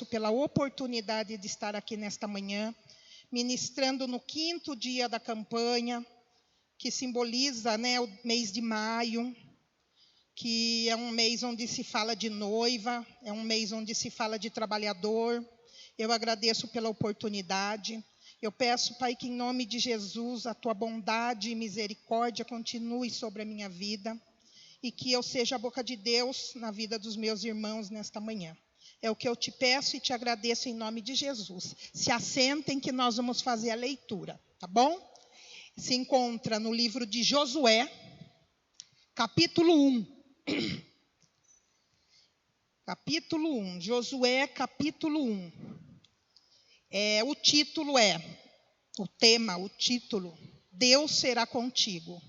agradeço pela oportunidade de estar aqui nesta manhã, ministrando no 5º dia da campanha, que simboliza, o mês de maio, que é um mês onde se fala de noiva, é um mês onde se fala de trabalhador. Eu agradeço pela oportunidade. Eu peço, Pai, que em nome de Jesus, a tua bondade e misericórdia continue sobre a minha vida e que eu seja a boca de Deus na vida dos meus irmãos nesta manhã. É o que eu te peço e te agradeço em nome de Jesus. Se assentem que nós vamos fazer a leitura, tá bom? Se encontra no livro de Josué, capítulo 1. Capítulo 1, Josué, capítulo 1. O título, Deus será contigo.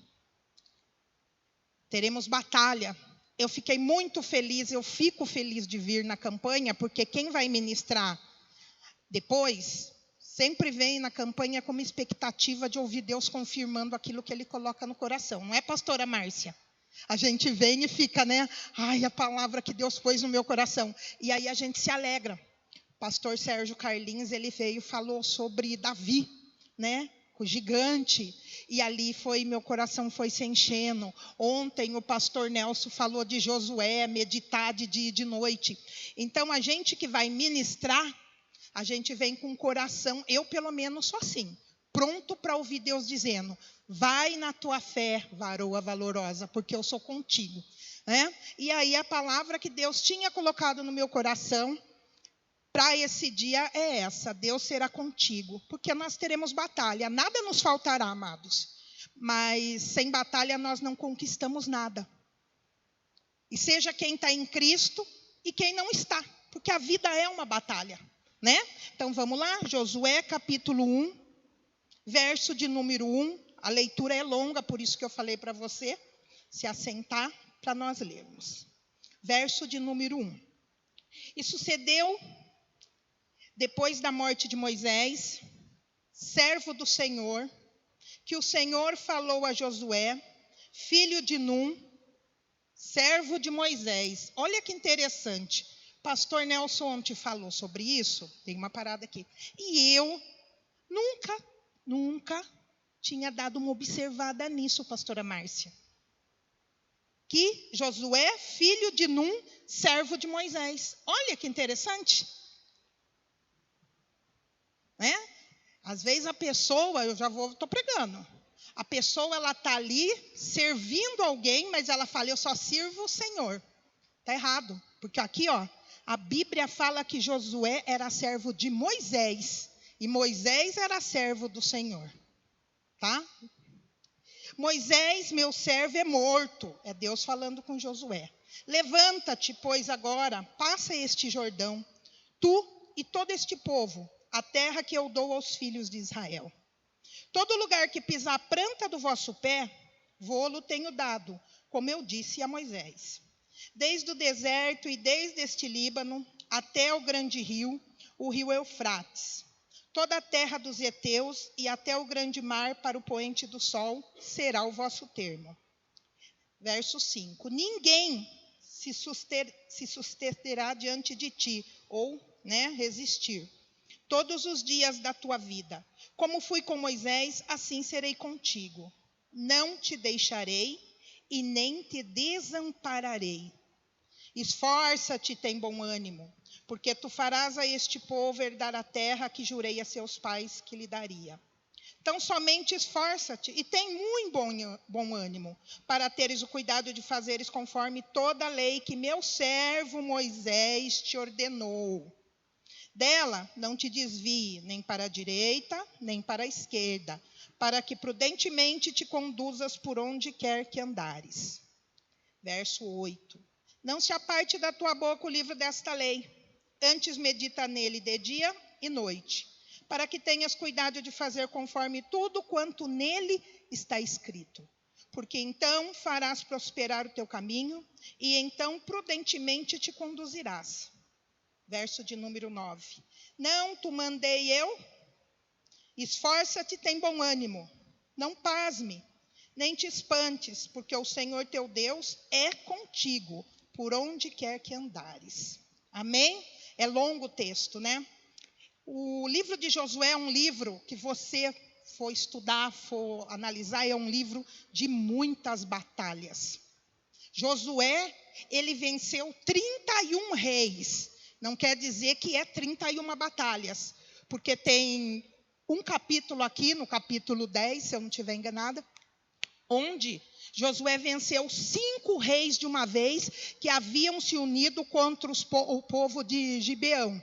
Teremos batalha. Eu fiquei muito feliz, eu fico feliz de vir na campanha, porque quem vai ministrar depois sempre vem na campanha com uma expectativa de ouvir Deus confirmando aquilo que Ele coloca no coração. Não é, pastora Márcia? A gente vem e fica, a palavra que Deus pôs no meu coração. E aí a gente se alegra. O pastor Sérgio Carlins, ele veio e falou sobre Davi, o gigante. E ali meu coração foi se enchendo. Ontem o pastor Nelson falou de Josué, meditar de dia e de noite. Então, a gente que vai ministrar, a gente vem com o coração, eu pelo menos sou assim, pronto para ouvir Deus dizendo, vai na tua fé, varoa valorosa, porque eu sou contigo. E aí a palavra que Deus tinha colocado no meu coração, para esse dia é essa, Deus será contigo, porque nós teremos batalha, nada nos faltará, amados, mas sem batalha nós não conquistamos nada. E seja quem está em Cristo e quem não está, porque a vida é uma batalha, Então vamos lá, Josué capítulo 1, verso de número 1, a leitura é longa, por isso que eu falei para você se assentar para nós lermos. Verso de número 1. E sucedeu, depois da morte de Moisés, servo do Senhor, que o Senhor falou a Josué, filho de Num, servo de Moisés. Olha que interessante. Pastor Nelson ontem falou sobre isso. Tem uma parada aqui. E eu nunca tinha dado uma observada nisso, pastora Márcia. Que Josué, filho de Num, servo de Moisés. Olha que interessante. Às vezes a pessoa, estou pregando. A pessoa, ela está ali servindo alguém, mas ela fala, eu só sirvo o Senhor. Está errado. Porque aqui, a Bíblia fala que Josué era servo de Moisés. E Moisés era servo do Senhor. Tá? Moisés, meu servo, é morto. É Deus falando com Josué. Levanta-te, pois agora, passa este Jordão, tu e todo este povo, a terra que eu dou aos filhos de Israel. Todo lugar que pisar a planta do vosso pé, vô-lo tenho dado, como eu disse a Moisés. Desde o deserto e desde este Líbano, até o grande rio, o rio Eufrates. Toda a terra dos heteus e até o grande mar para o poente do sol será o vosso termo. Verso 5. Ninguém se susterá diante de ti, ou resistir, todos os dias da tua vida. Como fui com Moisés, assim serei contigo. Não te deixarei e nem te desampararei. Esforça-te, tem bom ânimo, porque tu farás a este povo herdar a terra que jurei a seus pais que lhe daria. Então, somente esforça-te e tem muito bom ânimo, para teres o cuidado de fazeres conforme toda a lei que meu servo Moisés te ordenou. Dela não te desvie nem para a direita, nem para a esquerda, para que prudentemente te conduzas por onde quer que andares. Verso 8. Não se aparte da tua boca o livro desta lei, antes medita nele de dia e noite, para que tenhas cuidado de fazer conforme tudo quanto nele está escrito. Porque então farás prosperar o teu caminho, e então prudentemente te conduzirás. Verso de número 9. Não te mandei eu? Esforça-te, tem bom ânimo. Não pasme, nem te espantes, porque o Senhor teu Deus é contigo, por onde quer que andares. Amém? É longo o texto, né? O livro de Josué é um livro que você for estudar, for analisar, é um livro de muitas batalhas. Josué, ele venceu 31 reis. Não quer dizer que é 31 batalhas, porque tem um capítulo aqui, no capítulo 10, se eu não estiver enganada, onde Josué venceu 5 reis de uma vez que haviam se unido contra o povo de Gibeão,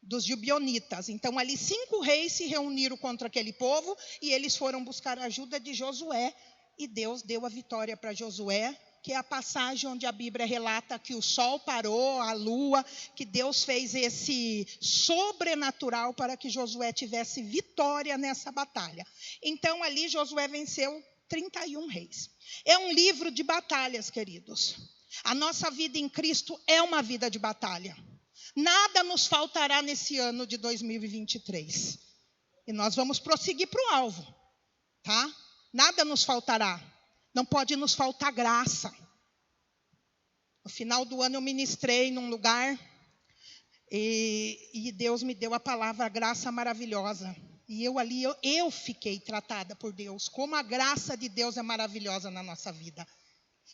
dos gibeonitas. Então, ali 5 reis se reuniram contra aquele povo e eles foram buscar a ajuda de Josué e Deus deu a vitória para Josué, que é a passagem onde a Bíblia relata que o sol parou, a lua, que Deus fez esse sobrenatural para que Josué tivesse vitória nessa batalha. Então, ali Josué venceu 31 reis. É um livro de batalhas, queridos. A nossa vida em Cristo é uma vida de batalha. Nada nos faltará nesse ano de 2023. E nós vamos prosseguir para o alvo, tá? Nada nos faltará. Não pode nos faltar graça. No final do ano eu ministrei num lugar e Deus me deu a palavra graça maravilhosa. E eu fiquei tratada por Deus, como a graça de Deus é maravilhosa na nossa vida.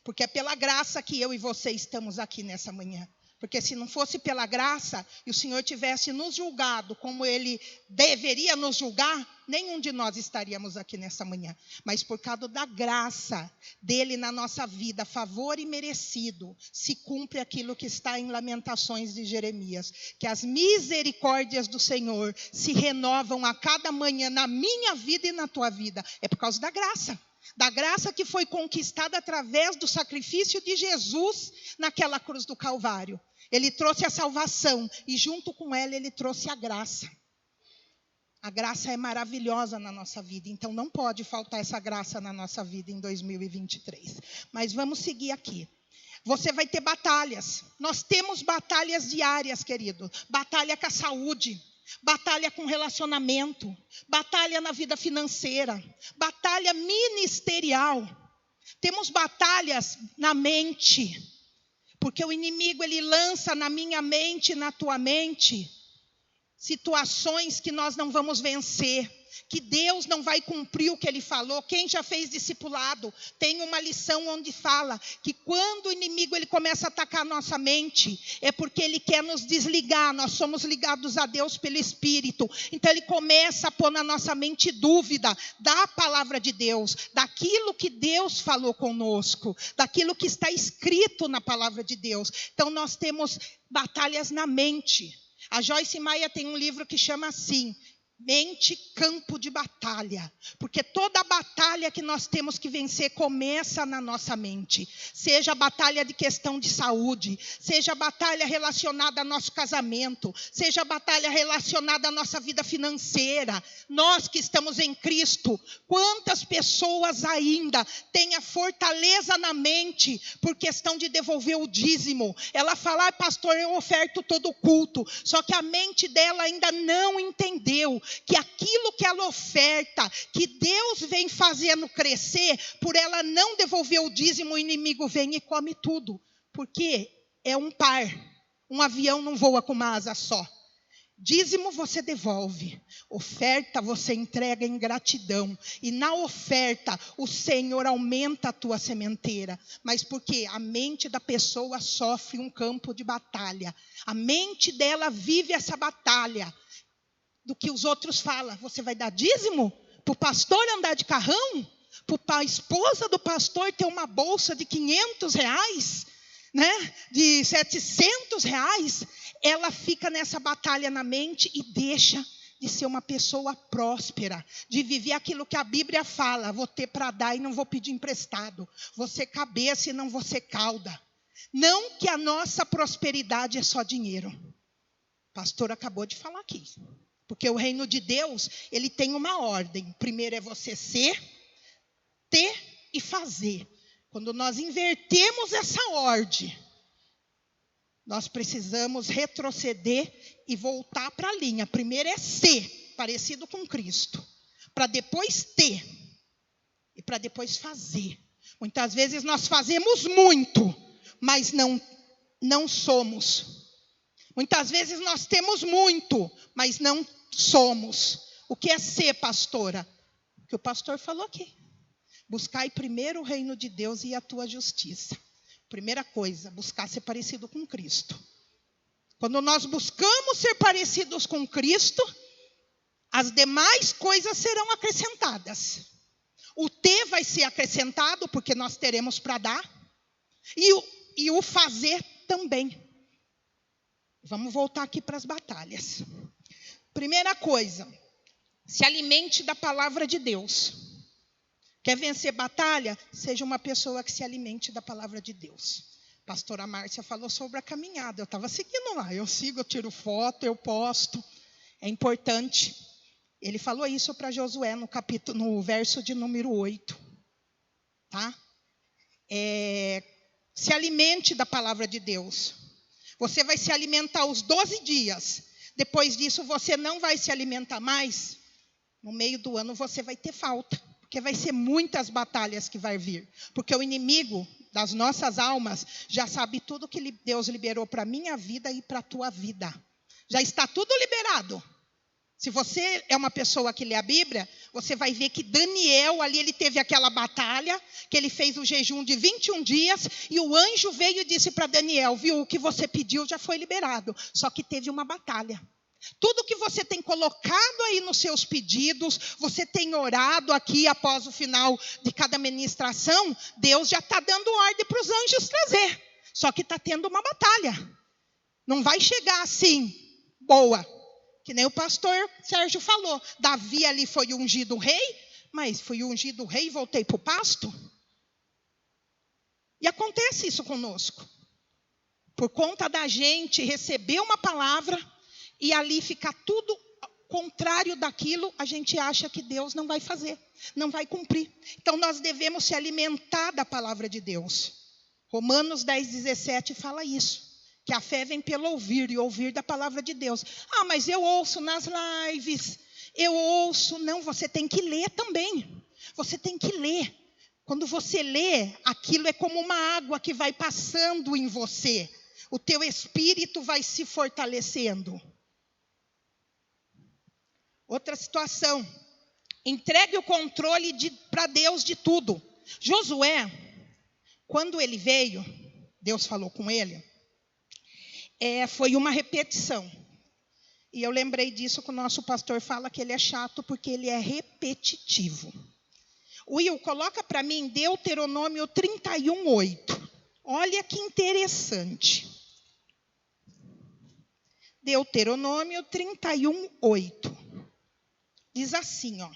Porque é pela graça que eu e você estamos aqui nessa manhã. Porque se não fosse pela graça, e o Senhor tivesse nos julgado como Ele deveria nos julgar, nenhum de nós estaríamos aqui nessa manhã. Mas por causa da graça dEle na nossa vida, favor e merecido, se cumpre aquilo que está em Lamentações de Jeremias. Que as misericórdias do Senhor se renovam a cada manhã na minha vida e na tua vida. É por causa da graça. Da graça que foi conquistada através do sacrifício de Jesus naquela cruz do Calvário. Ele trouxe a salvação e junto com ela ele trouxe a graça. A graça é maravilhosa na nossa vida, então não pode faltar essa graça na nossa vida em 2023. Mas vamos seguir aqui. Você vai ter batalhas. Nós temos batalhas diárias, querido. Batalha com a saúde. Batalha com relacionamento, batalha na vida financeira, batalha ministerial. Temos batalhas na mente, porque o inimigo ele lança na minha mente e na tua mente situações que nós não vamos vencer, que Deus não vai cumprir o que Ele falou. Quem já fez discipulado, tem uma lição onde fala que quando o inimigo ele começa a atacar a nossa mente, é porque ele quer nos desligar, nós somos ligados a Deus pelo Espírito. Então ele começa a pôr na nossa mente dúvida da palavra de Deus, daquilo que Deus falou conosco, daquilo que está escrito na palavra de Deus. Então nós temos batalhas na mente. A Joyce Meyer tem um livro que chama assim, Mente, campo de batalha. Porque toda batalha que nós temos que vencer começa na nossa mente. Seja a batalha de questão de saúde, seja a batalha relacionada ao nosso casamento, seja a batalha relacionada à nossa vida financeira. Nós que estamos em Cristo, quantas pessoas ainda têm a fortaleza na mente por questão de devolver o dízimo? Ela fala, pastor, eu oferto todo o culto. Só que a mente dela ainda não entendeu que aquilo que ela oferta, que Deus vem fazendo crescer, por ela não devolver o dízimo, o inimigo vem e come tudo. Porque é um par. Um avião não voa com uma asa só. Dízimo você devolve, oferta você entrega em gratidão. E na oferta o Senhor aumenta a tua sementeira. Mas porque a mente da pessoa sofre um campo de batalha. A mente dela vive essa batalha. Do que os outros falam, você vai dar dízimo? Para o pastor andar de carrão? Para a esposa do pastor ter uma bolsa de R$500? Né? De R$700? Ela fica nessa batalha na mente e deixa de ser uma pessoa próspera, de viver aquilo que a Bíblia fala, vou ter para dar e não vou pedir emprestado, vou ser cabeça e não vou ser cauda. Não que a nossa prosperidade é só dinheiro. O pastor acabou de falar aqui. Porque o reino de Deus, ele tem uma ordem. Primeiro é você ser, ter e fazer. Quando nós invertemos essa ordem, nós precisamos retroceder e voltar para a linha. Primeiro é ser, parecido com Cristo. Para depois ter. E para depois fazer. Muitas vezes nós fazemos muito, mas não somos. Muitas vezes nós temos muito, mas não somos. O que é ser, pastora? O que o pastor falou aqui. Buscai primeiro o reino de Deus e a tua justiça. Primeira coisa, buscar ser parecido com Cristo. Quando nós buscamos ser parecidos com Cristo, as demais coisas serão acrescentadas. O ter vai ser acrescentado, porque nós teremos para dar. E o fazer também. Vamos voltar aqui para as batalhas. Primeira coisa, se alimente da palavra de Deus. Quer vencer batalha? Seja uma pessoa que se alimente da palavra de Deus. Pastora Márcia falou sobre a caminhada. Eu estava seguindo lá. Eu sigo, eu tiro foto, eu posto. É importante. Ele falou isso para Josué no verso de número 8. Tá? Se alimente da palavra de Deus. Você vai se alimentar os 12 dias. Depois disso, você não vai se alimentar mais. No meio do ano, você vai ter falta. Porque vai ser muitas batalhas que vai vir. Porque o inimigo das nossas almas já sabe tudo que Deus liberou para a minha vida e para a tua vida. Já está tudo liberado. Se você é uma pessoa que lê a Bíblia, você vai ver que Daniel, ali ele teve aquela batalha, que ele fez o jejum de 21 dias, e o anjo veio e disse para Daniel, viu, o que você pediu já foi liberado, só que teve uma batalha. Tudo que você tem colocado aí nos seus pedidos, você tem orado aqui após o final de cada ministração, Deus já está dando ordem para os anjos trazer. Só que está tendo uma batalha. Não vai chegar assim, boa. Que nem o pastor Sérgio falou. Davi ali foi ungido rei, mas fui ungido rei e voltei para o pasto. E acontece isso conosco. Por conta da gente receber uma palavra e ali ficar tudo contrário daquilo, a gente acha que Deus não vai fazer, não vai cumprir. Então nós devemos se alimentar da palavra de Deus. Romanos 10:17 fala isso. Que a fé vem pelo ouvir, e ouvir da palavra de Deus. Ah, mas eu ouço nas lives, eu ouço. Não, você tem que ler também. Você tem que ler. Quando você lê, aquilo é como uma água que vai passando em você. O teu espírito vai se fortalecendo. Outra situação. Entregue o controle para Deus de tudo. Josué, quando ele veio, Deus falou com ele. Foi uma repetição. E eu lembrei disso que o nosso pastor fala que ele é chato porque ele é repetitivo. Will, coloca para mim Deuteronômio 31:8. Olha que interessante. Deuteronômio 31:8. Diz assim, ó.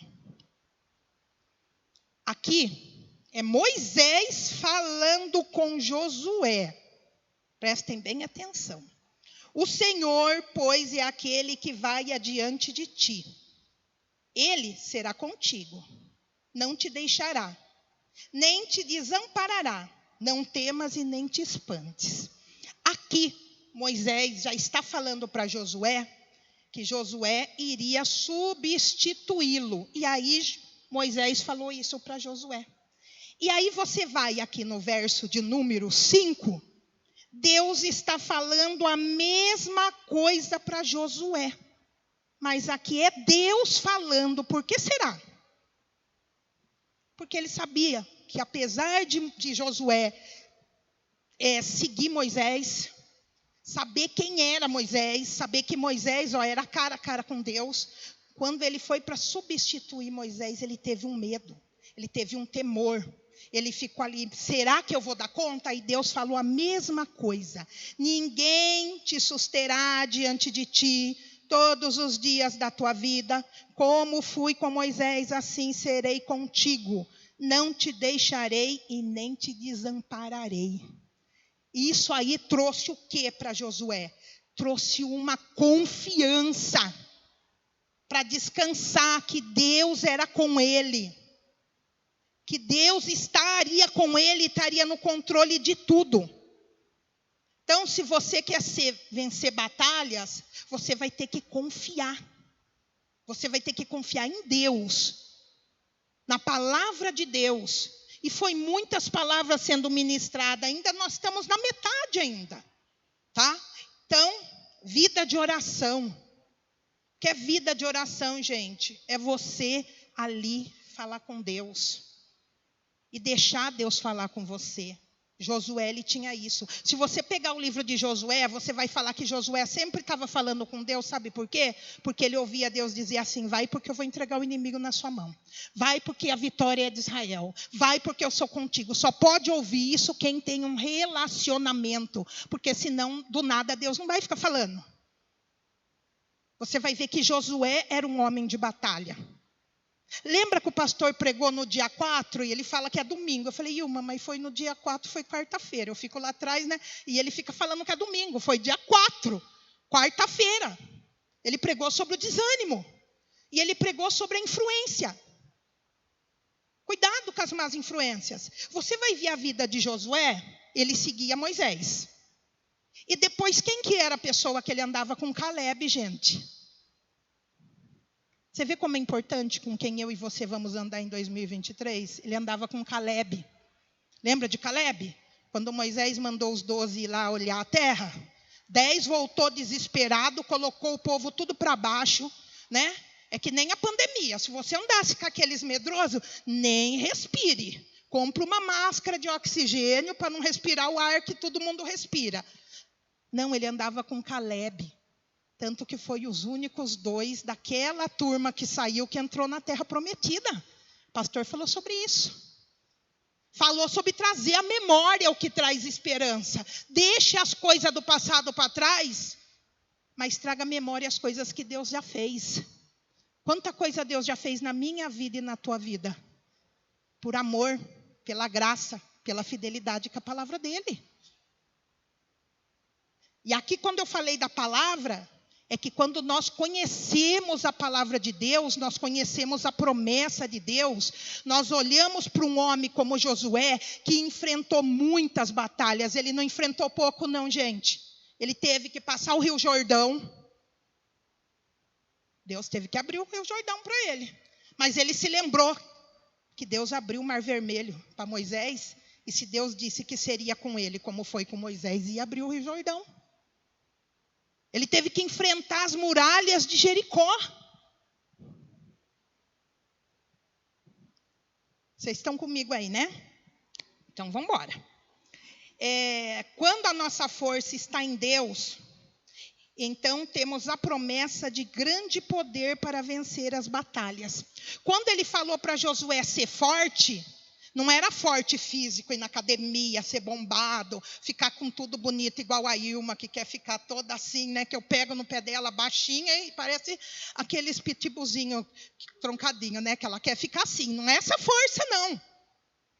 Aqui é Moisés falando com Josué. Prestem bem atenção. O Senhor, pois, é aquele que vai adiante de ti. Ele será contigo. Não te deixará, nem te desamparará. Não temas e nem te espantes. Aqui, Moisés já está falando para Josué, que Josué iria substituí-lo. E aí, Moisés falou isso para Josué. E aí você vai aqui no verso de número 5, Deus está falando a mesma coisa para Josué. Mas aqui é Deus falando. Por que será? Porque ele sabia que apesar de Josué seguir Moisés, saber quem era Moisés, saber que Moisés era cara a cara com Deus, quando ele foi para substituir Moisés, ele teve um medo, ele teve um temor. Ele ficou ali, será que eu vou dar conta? E Deus falou a mesma coisa. Ninguém te susterá diante de ti todos os dias da tua vida. Como fui com Moisés, assim serei contigo. Não te deixarei e nem te desampararei. Isso aí trouxe o que para Josué? Trouxe uma confiança para descansar que Deus era com ele. Que Deus estaria com ele, estaria no controle de tudo. Então, se você quer vencer batalhas, você vai ter que confiar. Você vai ter que confiar em Deus, na palavra de Deus. E foi muitas palavras sendo ministradas, ainda nós estamos na metade ainda. Tá? Então, Vida de oração. O que é vida de oração, gente? É você ali falar com Deus. E deixar Deus falar com você. Josué, ele tinha isso. Se você pegar o livro de Josué, você vai falar que Josué sempre estava falando com Deus, sabe por quê? Porque ele ouvia Deus dizer assim, vai porque eu vou entregar o inimigo na sua mão. Vai porque a vitória é de Israel. Vai porque eu sou contigo. Só pode ouvir isso quem tem um relacionamento. Porque senão, do nada, Deus não vai ficar falando. Você vai ver que Josué era um homem de batalha. Lembra que o pastor pregou no dia 4 e ele fala que é domingo? Eu falei, Ilma, mas foi no dia 4, foi quarta-feira. Eu fico lá atrás, né? E ele fica falando que é domingo. Foi dia 4, quarta-feira. Ele pregou sobre o desânimo. E ele pregou sobre a influência. Cuidado com as más influências. Você vai ver a vida de Josué, ele seguia Moisés. E depois, quem que era a pessoa que ele andava com? Caleb, gente. Você vê como é importante com quem eu e você vamos andar em 2023? Ele andava com Caleb. Lembra de Caleb? Quando Moisés mandou os 12 ir lá olhar a terra, 10 voltou desesperado, colocou o povo tudo para baixo, né? É que nem a pandemia. Se você andasse com aqueles medrosos, nem respire. Compre uma máscara de oxigênio para não respirar o ar que todo mundo respira. Não, ele andava com Caleb. Tanto que foi os únicos 2 daquela turma que saiu, que entrou na terra prometida. O pastor falou sobre isso. Falou sobre trazer a memória o que traz esperança. Deixe as coisas do passado para trás, mas traga à memória as coisas que Deus já fez. Quanta coisa Deus já fez na minha vida e na tua vida. Por amor, pela graça, pela fidelidade com a palavra dele. E aqui quando eu falei da palavra, é que quando nós conhecemos a palavra de Deus, nós conhecemos a promessa de Deus, nós olhamos para um homem como Josué, que enfrentou muitas batalhas. Ele não enfrentou pouco não, gente. Ele teve que passar o Rio Jordão. Deus teve que abrir o Rio Jordão para ele. Mas ele se lembrou que Deus abriu o Mar Vermelho para Moisés. E se Deus disse que seria com ele, como foi com Moisés, ia abrir o Rio Jordão. Ele teve que enfrentar as muralhas de Jericó. Vocês estão comigo aí, né? Então, vamos embora. Quando a nossa força está em Deus, então temos a promessa de grande poder para vencer as batalhas. Quando ele falou para Josué ser forte, não era forte físico, ir na academia, ser bombado, ficar com tudo bonito, igual a Ilma, que quer ficar toda assim, né? Que eu pego no pé dela, baixinha, e parece aqueles pitbullzinhos troncadinhos, né? Que ela quer ficar assim. Não é essa força, não.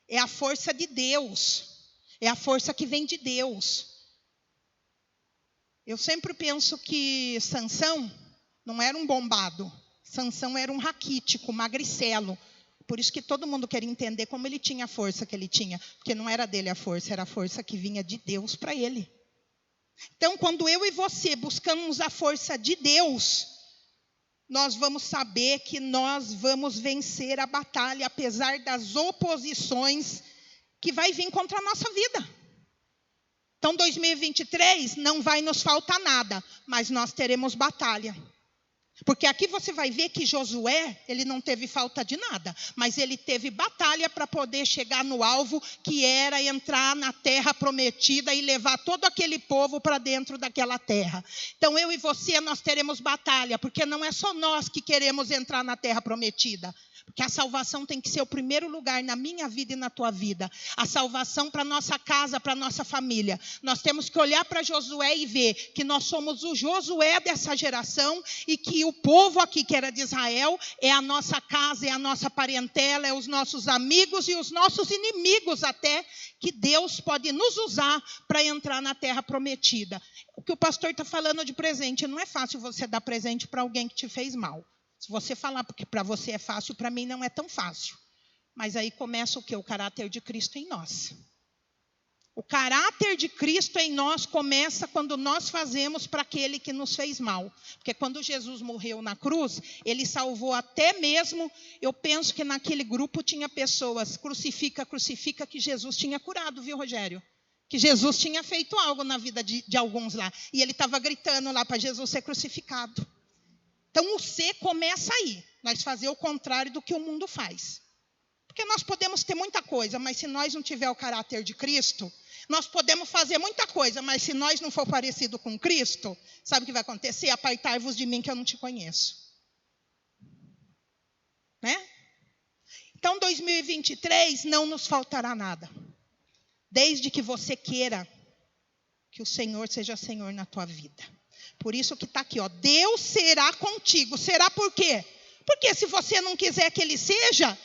É a força de Deus. É a força que vem de Deus. Eu sempre penso que Sansão não era um bombado. Sansão era um raquítico, magricelo. Por isso que todo mundo quer entender como ele tinha a força que ele tinha. Porque não era dele a força, era a força que vinha de Deus para ele. Então, quando eu e você buscamos a força de Deus, nós vamos saber que nós vamos vencer a batalha, apesar das oposições que vai vir contra a nossa vida. Então, 2023 não vai nos faltar nada, mas nós teremos batalha. Porque aqui você vai ver que Josué, ele não teve falta de nada, mas ele teve batalha para poder chegar no alvo, que era entrar na terra prometida e levar todo aquele povo para dentro daquela terra. Então eu e você, nós teremos batalha, porque não é só nós que queremos entrar na terra prometida. Porque a salvação tem que ser o primeiro lugar na minha vida e na tua vida. A salvação para a nossa casa, para a nossa família. Nós temos que olhar para Josué e ver que nós somos o Josué dessa geração e que o povo aqui que era de Israel é a nossa casa, é a nossa parentela, é os nossos amigos e os nossos inimigos até, que Deus pode nos usar para entrar na terra prometida. O que o pastor está falando de presente, não é fácil você dar presente para alguém que te fez mal. Se você falar porque para você é fácil, para mim não é tão fácil. Mas aí começa o quê? O caráter de Cristo em nós. O caráter de Cristo em nós começa quando nós fazemos para aquele que nos fez mal. Porque quando Jesus morreu na cruz, ele salvou até mesmo, eu penso que naquele grupo tinha pessoas, crucifica, que Jesus tinha curado, viu, Rogério? que Jesus tinha feito algo na vida de alguns lá. E ele estava gritando lá para Jesus ser crucificado. Então o ser começa aí. Nós fazer o contrário do que o mundo faz. Porque nós podemos ter muita coisa, mas se nós não tiver o caráter de Cristo, nós podemos fazer muita coisa, mas se nós não for parecido com Cristo, sabe o que vai acontecer? Apartai-vos de mim que eu não te conheço. Né? Então 2023 não nos faltará nada. Desde que você queira que o Senhor seja Senhor na tua vida. Por isso que está aqui, ó, Deus será contigo. Será por quê? Porque se você não quiser que Ele seja,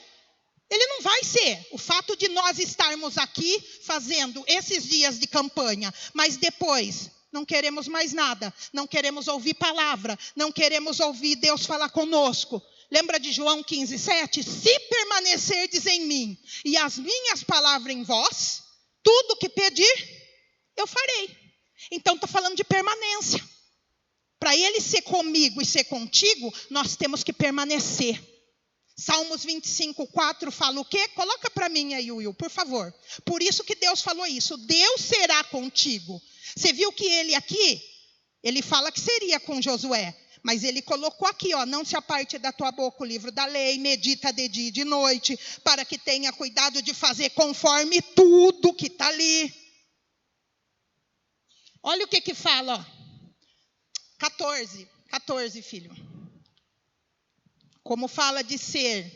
Ele não vai ser. O fato de nós estarmos aqui fazendo esses dias de campanha, mas depois não queremos mais nada, não queremos ouvir palavra, não queremos ouvir Deus falar conosco. Lembra de João 15:7? Se permanecerdes em mim e as minhas palavras em vós, tudo que pedir, eu farei. Então está falando de permanência. Para Ele ser comigo e ser contigo, nós temos que permanecer. Salmos 25:4 fala o quê? Coloca para mim aí, Will, por favor. Por isso que Deus falou isso. Deus será contigo. Você viu que ele aqui, ele fala que seria com Josué. Mas ele colocou aqui, ó, não se aparte da tua boca o livro da lei, medita de dia e de noite, para que tenha cuidado de fazer conforme tudo que está ali. Olha o que fala, ó. 14, filho. Como fala de ser,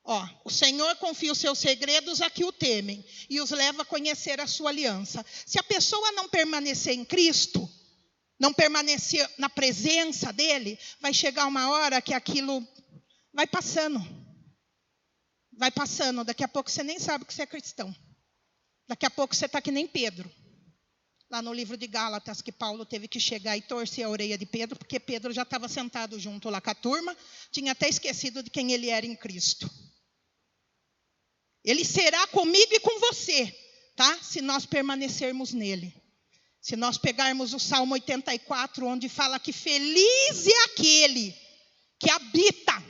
ó, o Senhor confia os seus segredos a que o temem e os leva a conhecer a sua aliança. Se a pessoa não permanecer em Cristo, não permanecer na presença dele, vai chegar uma hora que aquilo vai passando. Vai passando, daqui a pouco você nem sabe que você é cristão. Daqui a pouco você está que nem Pedro. Lá no livro de Gálatas, que Paulo teve que chegar e torcer a orelha de Pedro, porque Pedro já estava sentado junto lá com a turma, tinha até esquecido de quem ele era em Cristo. Ele será comigo e com você, tá? Se nós permanecermos nele. Se nós pegarmos o Salmo 84, onde fala que feliz é aquele que habita.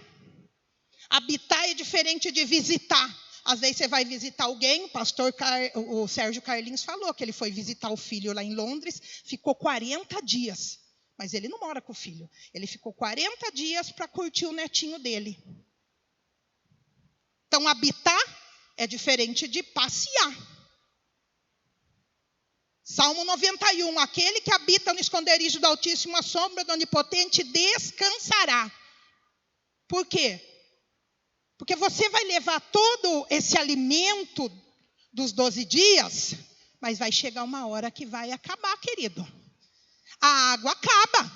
Habitar é diferente de visitar. Às vezes você vai visitar alguém, o Sérgio Carlinhos falou que ele foi visitar o filho lá em Londres, ficou 40 dias. Mas ele não mora com o filho. Ele ficou 40 dias para curtir o netinho dele. Então, habitar é diferente de passear. Salmo 91, aquele que habita no esconderijo do Altíssimo, a sombra do Onipotente, descansará. Por quê? Porque você vai levar todo esse alimento dos 12 dias, mas vai chegar uma hora que vai acabar, querido. A água acaba.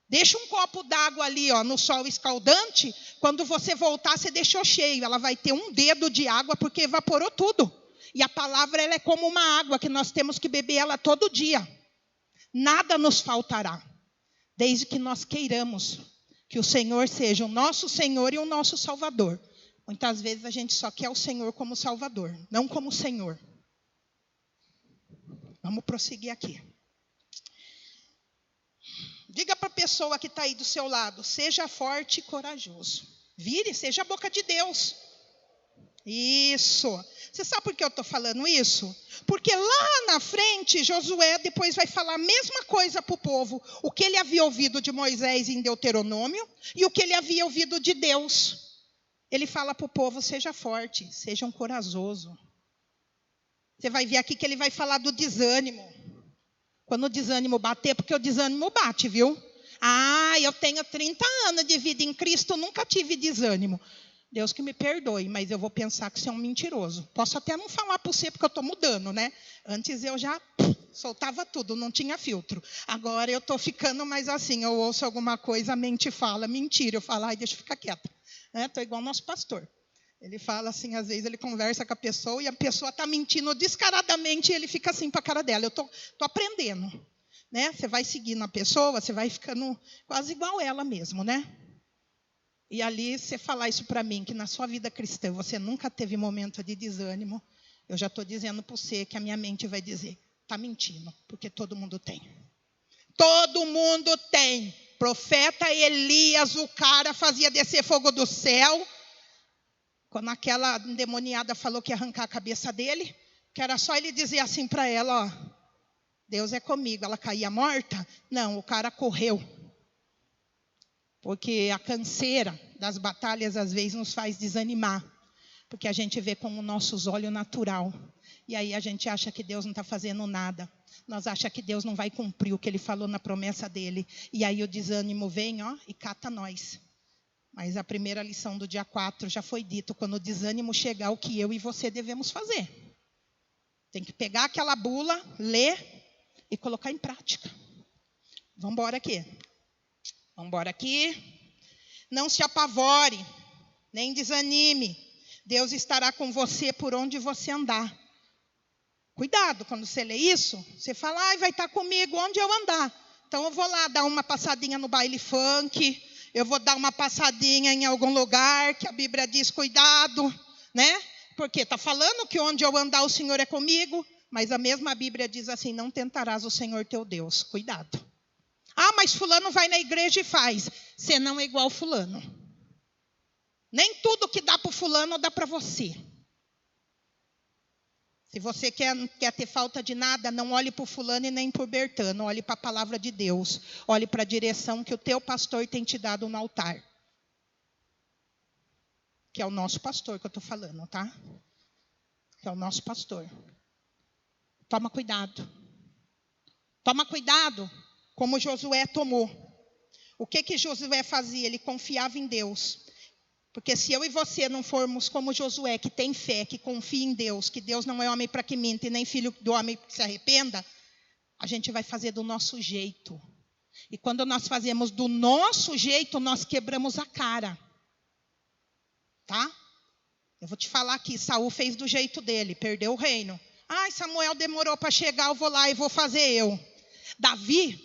Deixa um copo d'água ali, ó, no sol escaldante, quando você voltar, você deixou cheio. Ela vai ter um dedo de água porque evaporou tudo. E a palavra ela é como uma água que nós temos que beber ela todo dia. Nada nos faltará, desde que nós queiramos que o Senhor seja o nosso Senhor e o nosso Salvador. Muitas vezes a gente só quer o Senhor como Salvador, não como Senhor. Vamos prosseguir aqui. Diga para a pessoa que está aí do seu lado, seja forte e corajoso. Vire, seja a boca de Deus. Isso. Você sabe por que eu estou falando isso? Porque lá na frente, Josué depois vai falar a mesma coisa para o povo. O que ele havia ouvido de Moisés em Deuteronômio e o que ele havia ouvido de Deus. Ele fala para o povo, seja forte, seja corajoso. Você vai ver aqui que ele vai falar do desânimo. Quando o desânimo bater, porque o desânimo bate, viu? Ah, eu tenho 30 anos de vida em Cristo, nunca tive desânimo. Deus que me perdoe, mas eu vou pensar que você é um mentiroso. Posso até não falar para você, porque eu estou mudando, né? Antes eu já soltava tudo, não tinha filtro. Agora eu estou ficando mais assim, eu ouço alguma coisa, a mente fala, mentira. Eu falo, ai, deixa eu ficar quieta. Estou igual o nosso pastor. Ele fala assim, às vezes ele conversa com a pessoa e a pessoa está mentindo descaradamente e ele fica assim para a cara dela. Eu estou aprendendo. Né? Você vai seguindo a pessoa, você vai ficando quase igual ela mesmo, né? E ali, você falar isso para mim, que na sua vida cristã você nunca teve momento de desânimo, eu já estou dizendo para você que a minha mente vai dizer, está mentindo, porque todo mundo tem. Todo mundo tem. Profeta Elias, o cara fazia descer fogo do céu. Quando aquela endemoniada falou que ia arrancar a cabeça dele, que era só ele dizer assim para ela, ó, Deus é comigo. Ela caía morta? Não, o cara correu. Porque a canseira das batalhas às vezes nos faz desanimar. Porque a gente vê com os nossos olhos natural. E aí a gente acha que Deus não está fazendo nada. Nós achamos que Deus não vai cumprir o que Ele falou na promessa dEle. E aí o desânimo vem, ó, e cata nós. Mas a primeira lição do dia 4 já foi dito. Quando o desânimo chegar, o que eu e você devemos fazer? Tem que pegar aquela bula, ler e colocar em prática. Vamos embora aqui. Vamos embora aqui. Não se apavore, nem desanime. Deus estará com você por onde você andar. Cuidado, quando você lê isso, você fala, vai estar comigo onde eu andar. Então eu vou lá dar uma passadinha no baile funk, eu vou dar uma passadinha em algum lugar que a Bíblia diz cuidado, né? Porque está falando que onde eu andar o Senhor é comigo, mas a mesma Bíblia diz assim, não tentarás o Senhor teu Deus. Cuidado. Mas fulano vai na igreja e faz. Você não é igual fulano. Nem tudo que dá para o fulano dá para você. Se você quer ter falta de nada, não olhe para o fulano e nem para o Bertano. Olhe para a palavra de Deus. Olhe para a direção que o teu pastor tem te dado no altar. Que é o nosso pastor que eu estou falando, tá? Que é o nosso pastor. Toma cuidado. Toma cuidado como Josué tomou. O que Josué fazia? Ele confiava em Deus. Porque se eu e você não formos como Josué, que tem fé, que confia em Deus, que Deus não é homem para que minta e nem filho do homem que se arrependa, a gente vai fazer do nosso jeito. E quando nós fazemos do nosso jeito, nós quebramos a cara. Tá? Eu vou te falar aqui, Saul fez do jeito dele, perdeu o reino. Samuel demorou para chegar, eu vou lá e vou fazer eu. Davi,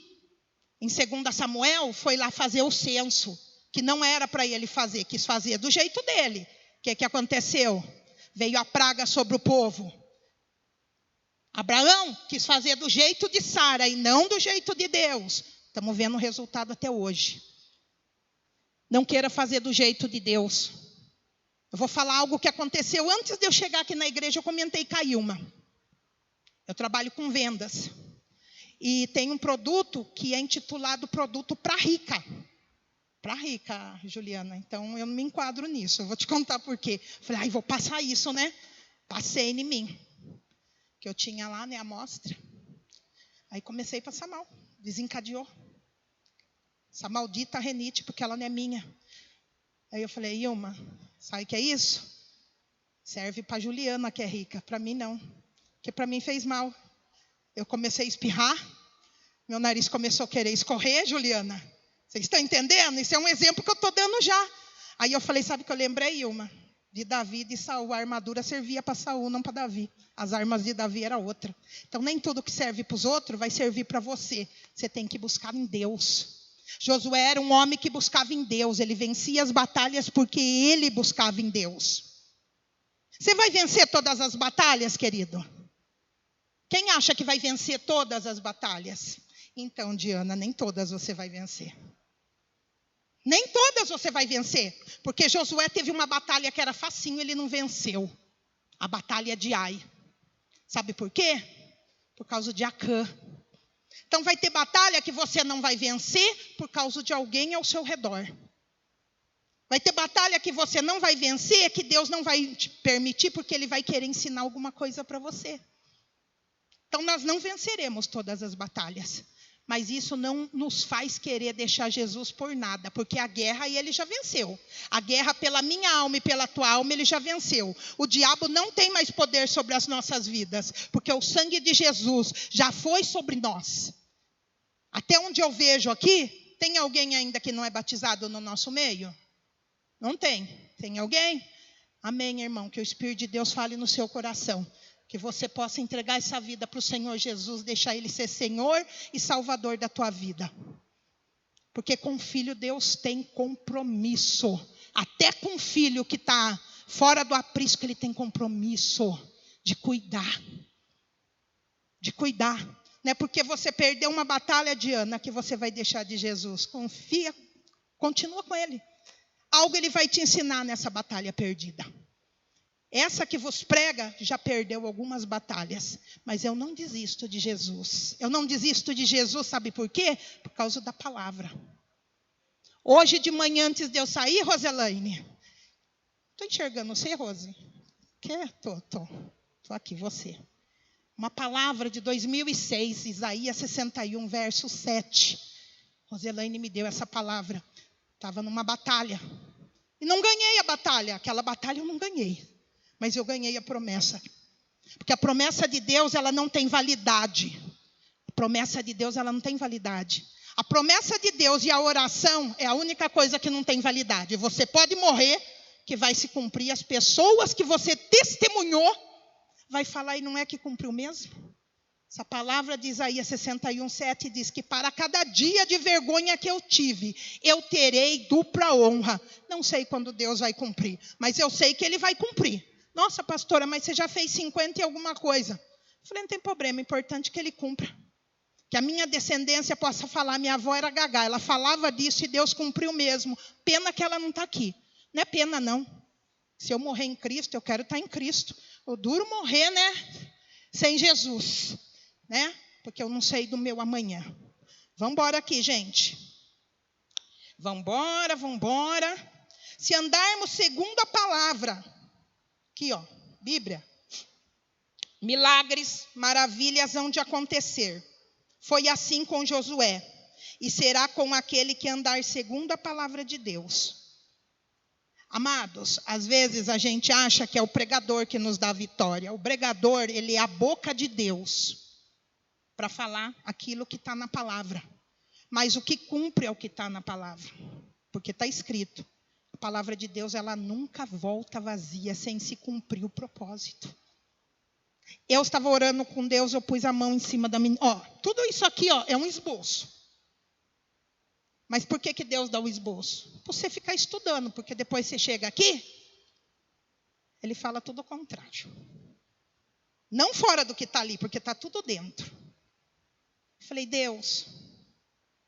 em 2 Samuel, foi lá fazer o censo. Que não era para ele fazer, quis fazer do jeito dele. O que aconteceu? Veio a praga sobre o povo. Abraão quis fazer do jeito de Sara e não do jeito de Deus. Estamos vendo o resultado até hoje. Não queira fazer do jeito de Deus. Eu vou falar algo que aconteceu antes de eu chegar aqui na igreja. Eu comentei com a Ilma. Eu trabalho com vendas. E tem um produto que é intitulado Produto para Rica. Para rica, Juliana. Então, eu não me enquadro nisso. Eu vou te contar por quê. Falei, vou passar isso, né? Passei em mim. Que eu tinha lá, né, a amostra. Aí comecei a passar mal. Desencadeou. Essa maldita renite, porque ela não é minha. Aí eu falei, Ilma, sabe o que é isso? Serve para Juliana, que é rica. Para mim, não. Porque para mim fez mal. Eu comecei a espirrar. Meu nariz começou a querer escorrer, Juliana. Vocês estão entendendo? Isso é um exemplo que eu estou dando já. Aí eu falei, sabe o que eu lembrei, Ilma? De Davi e de Saul. A armadura servia para Saul, não para Davi. As armas de Davi era outra. Então, nem tudo que serve para os outros vai servir para você. Você tem que buscar em Deus. Josué era um homem que buscava em Deus. Ele vencia as batalhas porque ele buscava em Deus. Você vai vencer todas as batalhas, querido? Quem acha que vai vencer todas as batalhas? Então, Diana, nem todas você vai vencer. Nem todas você vai vencer. Porque Josué teve uma batalha que era facinho, ele não venceu. A batalha de Ai. Sabe por quê? Por causa de Acã. Então vai ter batalha que você não vai vencer por causa de alguém ao seu redor. Vai ter batalha que você não vai vencer, que Deus não vai te permitir, porque Ele vai querer ensinar alguma coisa para você. Então nós não venceremos todas as batalhas. Mas isso não nos faz querer deixar Jesus por nada, porque a guerra ele já venceu. A guerra pela minha alma e pela tua alma ele já venceu. O diabo não tem mais poder sobre as nossas vidas, porque o sangue de Jesus já foi sobre nós. Até onde eu vejo aqui, tem alguém ainda que não é batizado no nosso meio? Não tem. Tem alguém? Amém, irmão, que o Espírito de Deus fale no seu coração. Que você possa entregar essa vida para o Senhor Jesus, deixar Ele ser Senhor e Salvador da tua vida. Porque com o filho Deus tem compromisso. Até com o filho que está fora do aprisco, Ele tem compromisso de cuidar. De cuidar. Não é porque você perdeu uma batalha, Diana, que você vai deixar de Jesus. Confia, continua com Ele. Algo Ele vai te ensinar nessa batalha perdida. Essa que vos prega já perdeu algumas batalhas. Mas eu não desisto de Jesus. Eu não desisto de Jesus, sabe por quê? Por causa da palavra. Hoje de manhã, antes de eu sair, Roselaine. Estou enxergando você, Rose? Estou aqui, você. Uma palavra de 2006, Isaías 61, verso 7. Roselaine me deu essa palavra. Estava numa batalha. E não ganhei a batalha. Aquela batalha eu não ganhei. Mas eu ganhei a promessa. Porque a promessa de Deus, ela não tem validade. A promessa de Deus, ela não tem validade. A promessa de Deus e a oração é a única coisa que não tem validade. Você pode morrer, que vai se cumprir. As pessoas que você testemunhou, vai falar e não é que cumpriu mesmo? Essa palavra de Isaías 61, 7 diz que para cada dia de vergonha que eu tive, eu terei dupla honra. Não sei quando Deus vai cumprir, mas eu sei que Ele vai cumprir. Nossa, pastora, mas você já fez 50 e alguma coisa. Eu falei, não tem problema, é importante que Ele cumpra. Que a minha descendência possa falar, minha avó era gagá, ela falava disso e Deus cumpriu mesmo. Pena que ela não está aqui. Não é pena, não. Se eu morrer em Cristo, eu quero estar em Cristo. O duro morrer, né? Sem Jesus. Né? Porque eu não sei do meu amanhã. Vamos embora aqui, gente. Vamos embora. Se andarmos segundo a palavra. Aqui, ó, Bíblia. Milagres, maravilhas hão de acontecer. Foi assim com Josué. E será com aquele que andar segundo a palavra de Deus. Amados, às vezes a gente acha que é o pregador que nos dá a vitória. O pregador, ele é a boca de Deus para falar aquilo que está na palavra. Mas o que cumpre é o que está na palavra. Porque está escrito. A palavra de Deus, ela nunca volta vazia sem se cumprir o propósito. Eu estava orando com Deus, eu pus a mão em cima da menina. Ó, tudo isso aqui, ó, é um esboço. Mas por que Deus dá o esboço? Para você ficar estudando, porque depois você chega aqui, Ele fala tudo o contrário. Não fora do que está ali, porque está tudo dentro. Eu falei, Deus,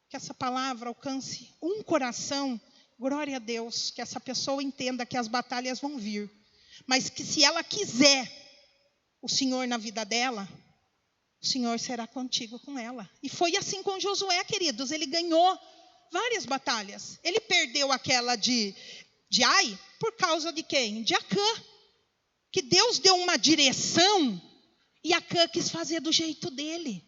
que essa palavra alcance um coração, glória a Deus, que essa pessoa entenda que as batalhas vão vir. Mas que se ela quiser o Senhor na vida dela, o Senhor será contigo com ela. E foi assim com Josué, queridos, ele ganhou várias batalhas. Ele perdeu aquela de Ai por causa de quem? De Acã. Que Deus deu uma direção e Acã quis fazer do jeito dele.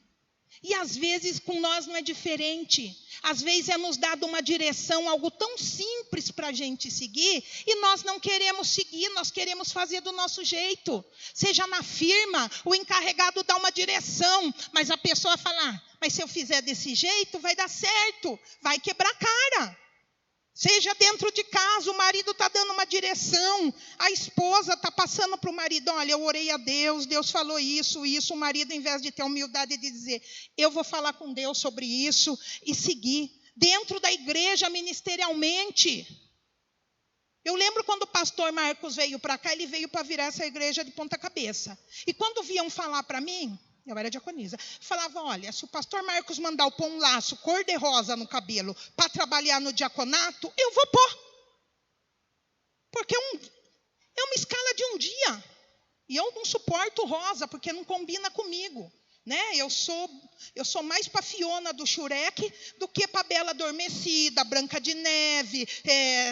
E às vezes com nós não é diferente. Às vezes é nos dado uma direção, algo tão simples para a gente seguir, e nós não queremos seguir, nós queremos fazer do nosso jeito. Seja na firma, o encarregado dá uma direção, mas a pessoa fala, mas se eu fizer desse jeito, vai dar certo, vai quebrar cara. Seja dentro de casa, o marido está dando uma direção, a esposa está passando para o marido, olha, eu orei a Deus, Deus falou isso, o marido, em vez de ter a humildade de dizer, eu vou falar com Deus sobre isso e seguir. Dentro da igreja, ministerialmente. Eu lembro quando o pastor Marcos veio para cá, ele veio para virar essa igreja de ponta cabeça. E quando vinham falar para mim, eu era diaconisa, falava, olha, se o pastor Marcos mandar eu pôr um laço cor-de-rosa no cabelo para trabalhar no diaconato, eu vou pôr. Porque é uma escala de um dia. E eu não suporto rosa, porque não combina comigo. Né? Eu sou mais para Fiona do Shurek do que para Bela Adormecida, Branca de Neve,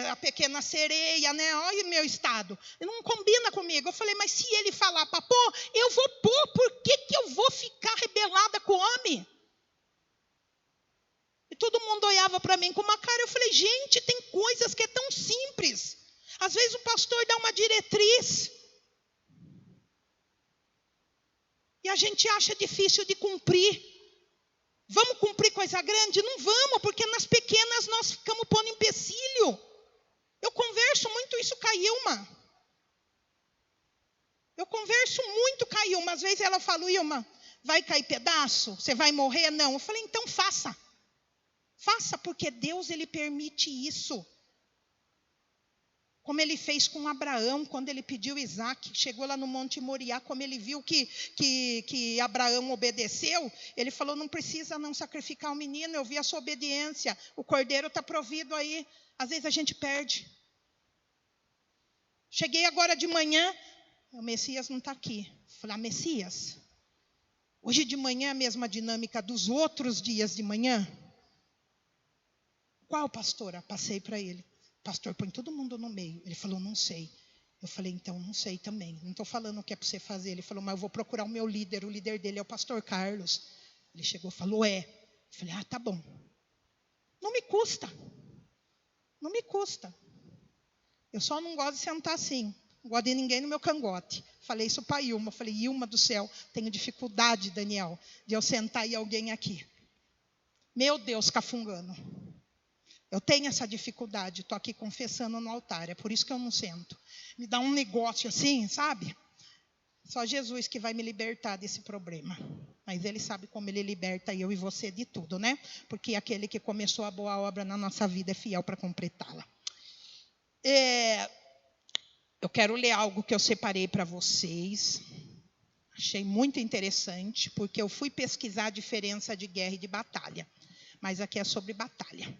a Pequena Sereia, né? Olha o meu estado. Não combina comigo. Eu falei, mas se ele falar para pôr, eu vou pôr. Por que eu vou ficar rebelada com o homem? E todo mundo olhava para mim com uma cara. Eu falei, gente, tem coisas que é tão simples. Às vezes o pastor dá uma diretriz. E a gente acha difícil de cumprir. Vamos cumprir coisa grande? Não vamos, porque nas pequenas nós ficamos pondo empecilho. Eu converso muito isso com a Ilma. Às vezes ela fala, Ilma, vai cair pedaço? Você vai morrer? Não. Eu falei, então faça. Faça, porque Deus, Ele permite isso. Como ele fez com Abraão, quando ele pediu Isaac, chegou lá no Monte Moriá, como ele viu que Abraão obedeceu, ele falou, não precisa não sacrificar o menino, eu vi a sua obediência, o cordeiro está provido aí. Às vezes a gente perde. Cheguei agora de manhã, O Messias não está aqui. Eu falei, Messias, hoje de manhã é a mesma dinâmica dos outros dias de manhã? Qual, pastora? Passei para ele. Pastor, põe todo mundo no meio. Ele falou, não sei. Eu falei, então, não sei também. Não estou falando o que é para você fazer. Ele falou, mas eu vou procurar o meu líder. O líder dele é o pastor Carlos. Ele chegou e falou, é. Eu falei, tá bom. Não me custa. Não me custa. Eu só não gosto de sentar assim. Não gosto de ninguém no meu cangote. Falei isso para Ilma. Falei, Ilma do céu, tenho dificuldade, Daniel, de eu sentar e alguém aqui. Meu Deus, cafungando. Eu tenho essa dificuldade. Estou aqui confessando no altar. É por isso que eu não sento. Me dá um negócio assim, sabe? Só Jesus que vai me libertar desse problema. Mas Ele sabe como Ele liberta eu e você de tudo, né? Porque aquele que começou a boa obra na nossa vida é fiel para completá-la. Eu quero ler algo que eu separei para vocês. Achei muito interessante, porque eu fui pesquisar a diferença de guerra e de batalha. Mas aqui é sobre batalha.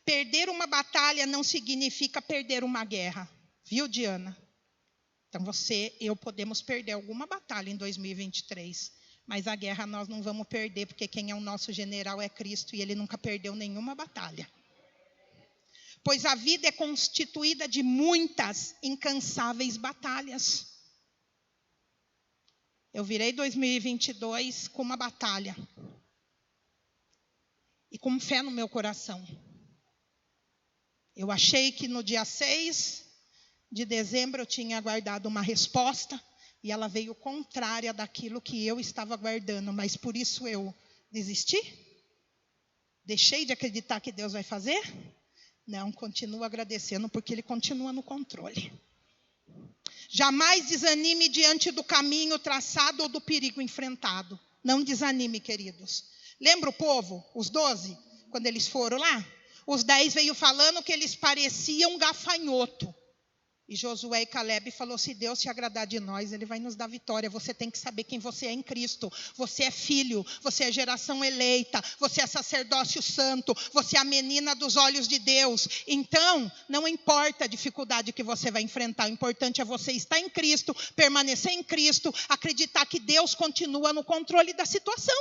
Perder uma batalha não significa perder uma guerra. Viu, Diana? Então você e eu podemos perder alguma batalha em 2023. Mas a guerra nós não vamos perder, porque quem é o nosso general é Cristo e Ele nunca perdeu nenhuma batalha. Pois a vida é constituída de muitas incansáveis batalhas. Eu virei 2022 com uma batalha. E com fé no meu coração. Eu achei que no dia 6 de dezembro eu tinha aguardado uma resposta. E ela veio contrária daquilo que eu estava aguardando. Mas por isso eu desisti? Deixei de acreditar que Deus vai fazer? Não, continuo agradecendo porque Ele continua no controle. Jamais desanime diante do caminho traçado ou do perigo enfrentado. Não desanime, queridos. Lembra o povo, os 12, quando eles foram lá? Os 10 veio falando que eles pareciam gafanhoto. E Josué e Caleb falou, se Deus se agradar de nós, Ele vai nos dar vitória. Você tem que saber quem você é em Cristo. Você é filho, você é geração eleita, você é sacerdócio santo, você é a menina dos olhos de Deus. Então, não importa a dificuldade que você vai enfrentar, o importante é você estar em Cristo, permanecer em Cristo, acreditar que Deus continua no controle da situação.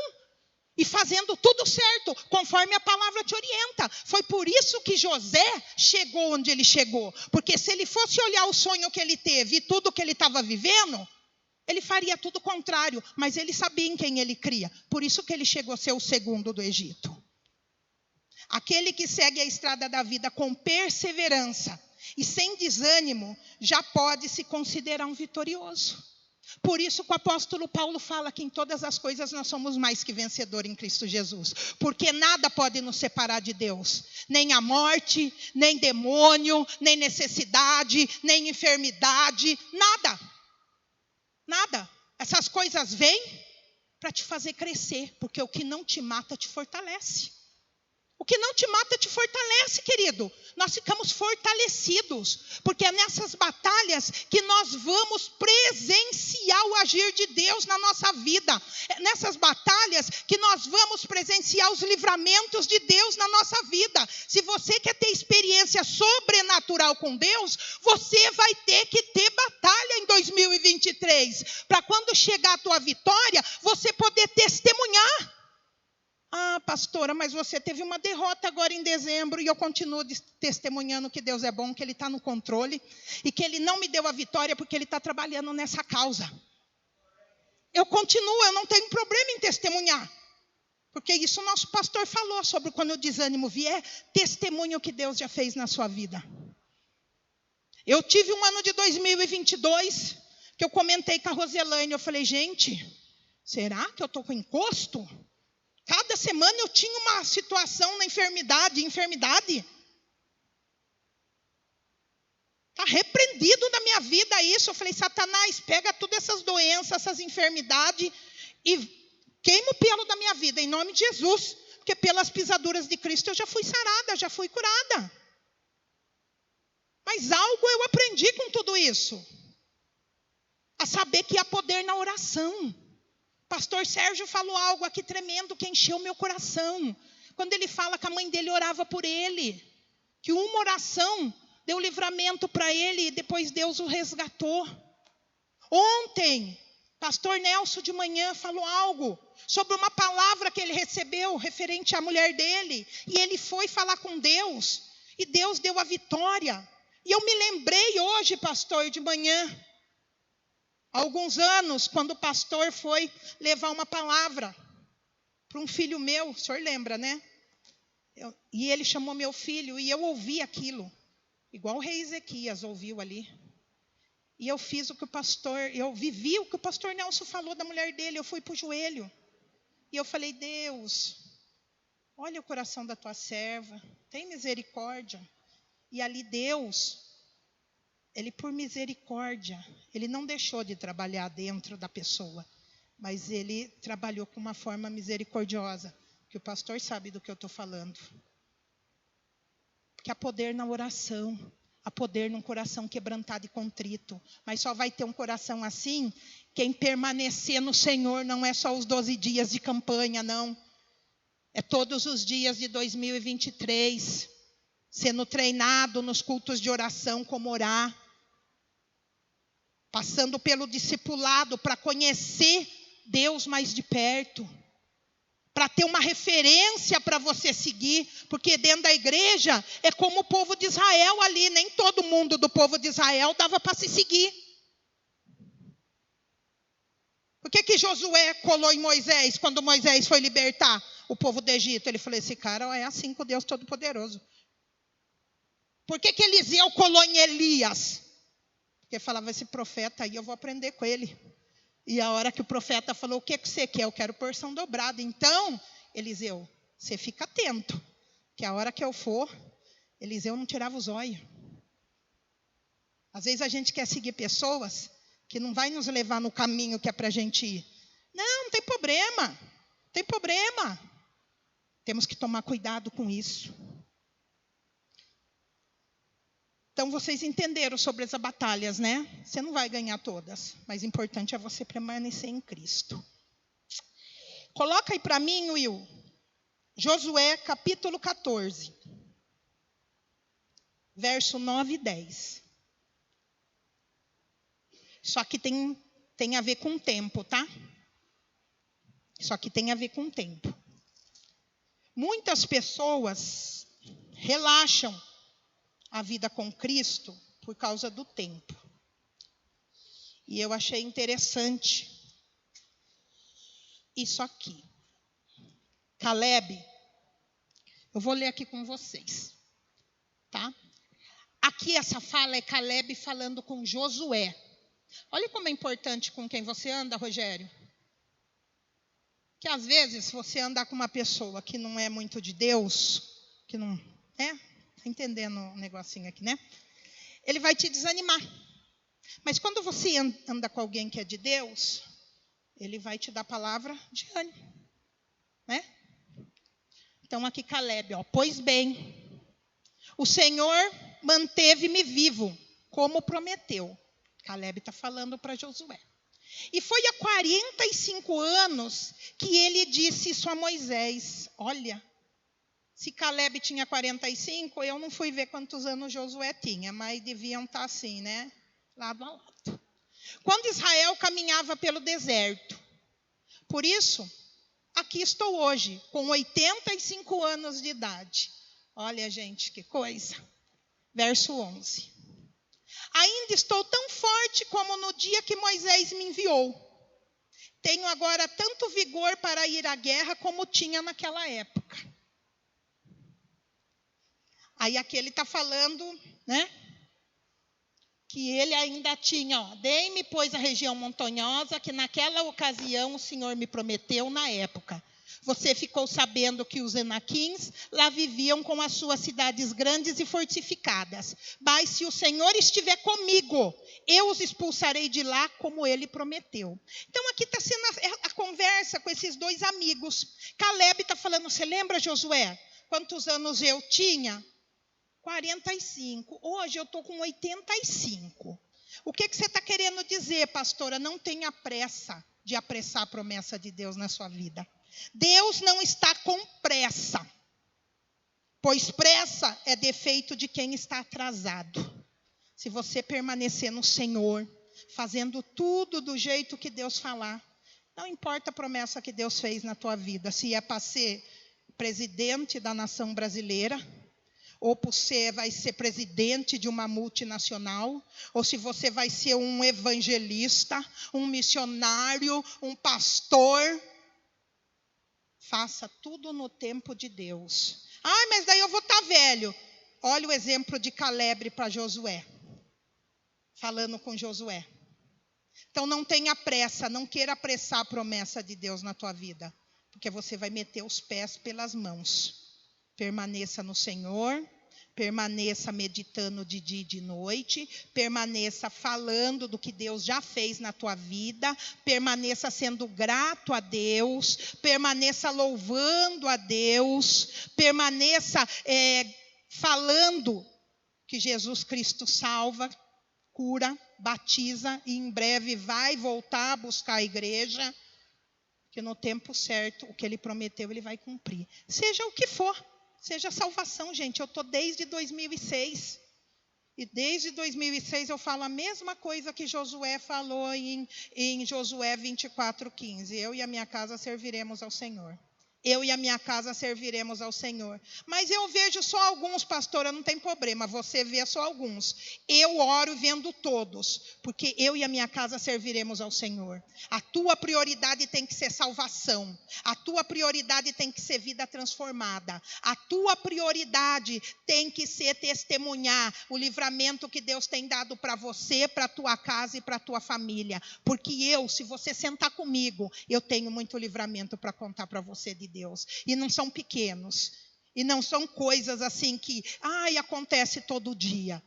E fazendo tudo certo, conforme a palavra te orienta. Foi por isso que José chegou onde ele chegou. Porque se ele fosse olhar o sonho que ele teve e tudo que ele estava vivendo, ele faria tudo o contrário. Mas ele sabia em quem ele cria. Por isso que ele chegou a ser o segundo do Egito. Aquele que segue a estrada da vida com perseverança e sem desânimo, já pode se considerar um vitorioso. Por isso que o apóstolo Paulo fala que em todas as coisas nós somos mais que vencedores em Cristo Jesus. Porque nada pode nos separar de Deus. Nem a morte, nem demônio, nem necessidade, nem enfermidade. Nada. Nada. Essas coisas vêm para te fazer crescer. Porque o que não te mata te fortalece. O que não te mata te fortalece, querido. Nós ficamos fortalecidos. Porque é nessas batalhas que nós vamos presenciar o agir de Deus na nossa vida. É nessas batalhas que nós vamos presenciar os livramentos de Deus na nossa vida. Se você quer ter experiência sobrenatural com Deus, você vai ter que ter batalha em 2023. Para quando chegar a tua vitória, você poder testemunhar. Ah, pastora, mas você teve uma derrota agora em dezembro e eu continuo testemunhando que Deus é bom, que Ele está no controle e que Ele não me deu a vitória porque Ele está trabalhando nessa causa. Eu continuo, eu não tenho problema em testemunhar. Porque isso o nosso pastor falou sobre quando o desânimo vier, testemunho que Deus já fez na sua vida. Eu tive um ano de 2022 que eu comentei com a Roselane, eu falei, gente, será que eu estou com encosto? Cada semana eu tinha uma situação na enfermidade. Está repreendido na minha vida isso. Eu falei, Satanás, pega todas essas doenças, essas enfermidades e queima o pelo da minha vida, em nome de Jesus. Porque pelas pisaduras de Cristo eu já fui sarada, já fui curada. Mas algo eu aprendi com tudo isso. A saber que há poder na oração. Pastor Sérgio falou algo aqui tremendo que encheu meu coração. Quando ele fala que a mãe dele orava por ele. Que uma oração deu livramento para ele e depois Deus o resgatou. Ontem, pastor Nelson de manhã falou algo sobre uma palavra que ele recebeu referente à mulher dele. E ele foi falar com Deus. E Deus deu a vitória. E eu me lembrei hoje, pastor, de manhã, há alguns anos, quando o pastor foi levar uma palavra para um filho meu. O senhor lembra, né? E ele chamou meu filho e eu ouvi aquilo. Igual o rei Ezequias ouviu ali. E eu fiz o que eu vivi o que o pastor Nelson falou da mulher dele. Eu fui para o joelho. E eu falei, Deus, olha o coração da tua serva, tem misericórdia. E ali Deus, ele por misericórdia, ele não deixou de trabalhar dentro da pessoa, mas ele trabalhou com uma forma misericordiosa, que o pastor sabe do que eu estou falando. Porque há poder na oração, há poder num coração quebrantado e contrito, mas só vai ter um coração assim, quem permanecer no Senhor, não é só os 12 dias de campanha, não. É todos os dias de 2023, sendo treinado nos cultos de oração, como orar. Passando pelo discipulado para conhecer Deus mais de perto. Para ter uma referência para você seguir. Porque dentro da igreja é como o povo de Israel ali. Nem todo mundo do povo de Israel dava para se seguir. Por que Josué colou em Moisés quando Moisés foi libertar o povo do Egito? Ele falou, esse cara é assim com Deus Todo-Poderoso. Por que Eliseu colou em Elias? Porque falava, esse profeta aí eu vou aprender com ele. E a hora que o profeta falou, o que você quer? Eu quero porção dobrada. Então, Eliseu, você fica atento. Que a hora que eu for, Eliseu não tirava os olhos. Às vezes a gente quer seguir pessoas que não vai nos levar no caminho que é para a gente ir. Não, não tem problema. Não tem problema. Temos que tomar cuidado com isso. Então, vocês entenderam sobre as batalhas, né? Você não vai ganhar todas, mas o importante é você permanecer em Cristo. Coloca aí para mim, Will, Josué capítulo 14, verso 9 e 10. Isso aqui tem a ver com o tempo, tá? Isso aqui tem a ver com o tempo. Muitas pessoas relaxam a vida com Cristo por causa do tempo. E eu achei interessante isso aqui. Caleb, eu vou ler aqui com vocês, tá? Aqui essa fala é Caleb falando com Josué. Olha como é importante com quem você anda, Rogério. Que às vezes você andar com uma pessoa que não é muito de Deus, que não é, tá entendendo o negocinho aqui, né? Ele vai te desanimar. Mas quando você anda com alguém que é de Deus, ele vai te dar palavra de ânimo, né? Então aqui Caleb, ó, pois bem, o Senhor manteve-me vivo, como prometeu. Caleb está falando para Josué. E foi há 45 anos que ele disse isso a Moisés. Olha, se Caleb tinha 45, eu não fui ver quantos anos Josué tinha, mas deviam estar assim, né? Lado a lado. Quando Israel caminhava pelo deserto. Por isso, aqui estou hoje, com 85 anos de idade. Olha, gente, que coisa. Verso 11. Ainda estou tão forte como no dia que Moisés me enviou. Tenho agora tanto vigor para ir à guerra como tinha naquela época. Aí aqui ele está falando, né? Que ele ainda tinha, ó, dei-me, pois, a região montanhosa, que naquela ocasião o Senhor me prometeu na época. Você ficou sabendo que os Enaquins lá viviam com as suas cidades grandes e fortificadas. Mas se o Senhor estiver comigo, eu os expulsarei de lá como ele prometeu. Então aqui está sendo a conversa com esses dois amigos. Caleb está falando, você lembra, Josué? Quantos anos eu tinha? 45. Hoje eu estou com 85. O que você está querendo dizer, pastora? Não tenha pressa de apressar a promessa de Deus na sua vida. Deus não está com pressa, pois pressa é defeito de quem está atrasado. Se você permanecer no Senhor, fazendo tudo do jeito que Deus falar. Não importa a promessa que Deus fez na tua vida, se é para ser presidente da nação brasileira, ou você vai ser presidente de uma multinacional, ou se você vai ser um evangelista, um missionário, um pastor. Faça tudo no tempo de Deus. Ah, mas daí eu vou estar velho. Olha o exemplo de Caleb para Josué. Falando com Josué. Então não tenha pressa, não queira apressar a promessa de Deus na tua vida. Porque você vai meter os pés pelas mãos. Permaneça no Senhor. Permaneça meditando de dia e de noite, permaneça falando do que Deus já fez na tua vida, permaneça sendo grato a Deus, permaneça louvando a Deus, permaneça falando que Jesus Cristo salva, cura, batiza e em breve vai voltar a buscar a igreja, que no tempo certo, o que Ele prometeu, Ele vai cumprir. Seja o que for. Seja salvação, gente. Eu estou desde 2006. E desde 2006 eu falo a mesma coisa que Josué falou em Josué 24:15. Eu e a minha casa serviremos ao Senhor. Eu e a minha casa serviremos ao Senhor. Mas eu vejo só alguns, pastora, não tem problema. Você vê só alguns. Eu oro vendo todos. Porque eu e a minha casa serviremos ao Senhor. A tua prioridade tem que ser salvação. A tua prioridade tem que ser vida transformada. A tua prioridade tem que ser testemunhar o livramento que Deus tem dado para você, para a tua casa e para a tua família. Porque se você sentar comigo, eu tenho muito livramento para contar para você de Deus. E não são pequenos. E não são coisas assim que acontece todo dia.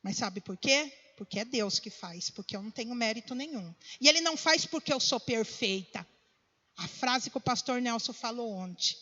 Mas sabe por quê? Porque é Deus que faz. Porque eu não tenho mérito nenhum. E Ele não faz porque eu sou perfeita. A frase que o pastor Nelson falou ontem.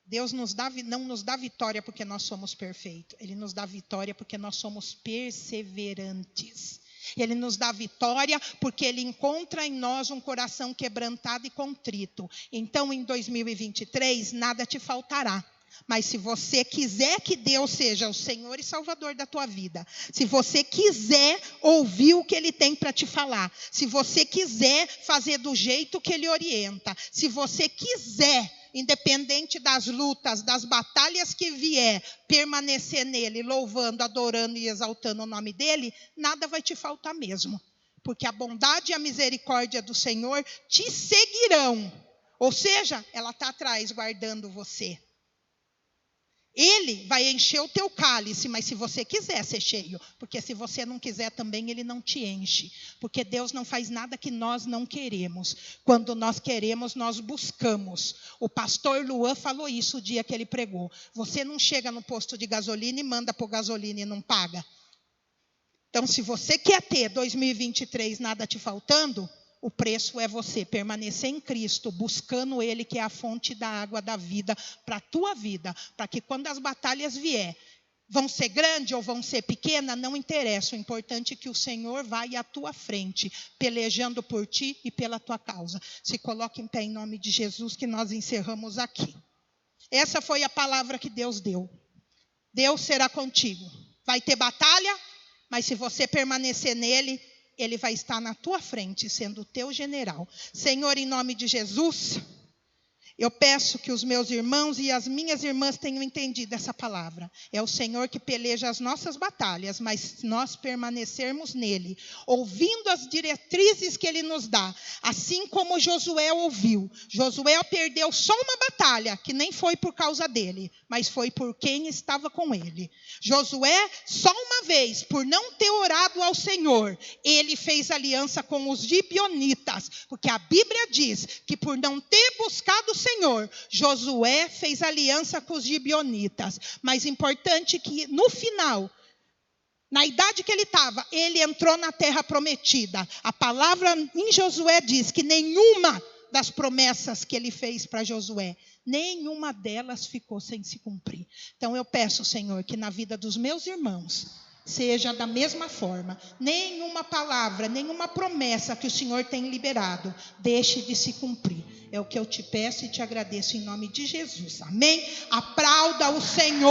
Deus não nos dá vitória porque nós somos perfeitos. Ele nos dá vitória porque nós somos perseverantes. Ele nos dá vitória porque Ele encontra em nós um coração quebrantado e contrito. Então, em 2023, nada te faltará. Mas se você quiser que Deus seja o Senhor e Salvador da tua vida, se você quiser ouvir o que Ele tem para te falar, se você quiser fazer do jeito que Ele orienta, se você quiser, independente das lutas, das batalhas que vier, permanecer nele, louvando, adorando e exaltando o nome dele, nada vai te faltar mesmo. Porque a bondade e a misericórdia do Senhor te seguirão. Ou seja, ela está atrás, guardando você. Ele vai encher o teu cálice, mas se você quiser ser cheio, porque se você não quiser também, Ele não te enche. Porque Deus não faz nada que nós não queremos. Quando nós queremos, nós buscamos. O pastor Luan falou isso o dia que ele pregou. Você não chega no posto de gasolina e manda por gasolina e não paga. Então, se você quer ter 2023 nada te faltando, o preço é você permanecer em Cristo, buscando Ele, que é a fonte da água da vida para a tua vida. Para que quando as batalhas vier, vão ser grandes ou vão ser pequenas, não interessa. O importante é que o Senhor vai à tua frente, pelejando por ti e pela tua causa. Se coloque em pé em nome de Jesus, que nós encerramos aqui. Essa foi a palavra que Deus deu. Deus será contigo. Vai ter batalha, mas se você permanecer nele, Ele vai estar na tua frente, sendo o teu general. Senhor, em nome de Jesus, eu peço que os meus irmãos e as minhas irmãs tenham entendido essa palavra. É o Senhor que peleja as nossas batalhas, mas se nós permanecermos nele, ouvindo as diretrizes que Ele nos dá, assim como Josué ouviu. Josué perdeu só uma batalha, que nem foi por causa dele, mas foi por quem estava com ele. Josué, só uma vez, por não ter orado ao Senhor, ele fez aliança com os gibeonitas, porque a Bíblia diz que por não ter buscado o Senhor, Josué fez aliança com os gibeonitas. Mas importante que no final, na idade que ele estava, ele entrou na terra prometida. A palavra em Josué diz que nenhuma das promessas que ele fez para Josué, nenhuma delas ficou sem se cumprir. Então eu peço, Senhor, que na vida dos meus irmãos seja da mesma forma. Nenhuma palavra, nenhuma promessa que o Senhor tem liberado deixe de se cumprir. É o que eu te peço e te agradeço em nome de Jesus. Amém? Aplauda o Senhor.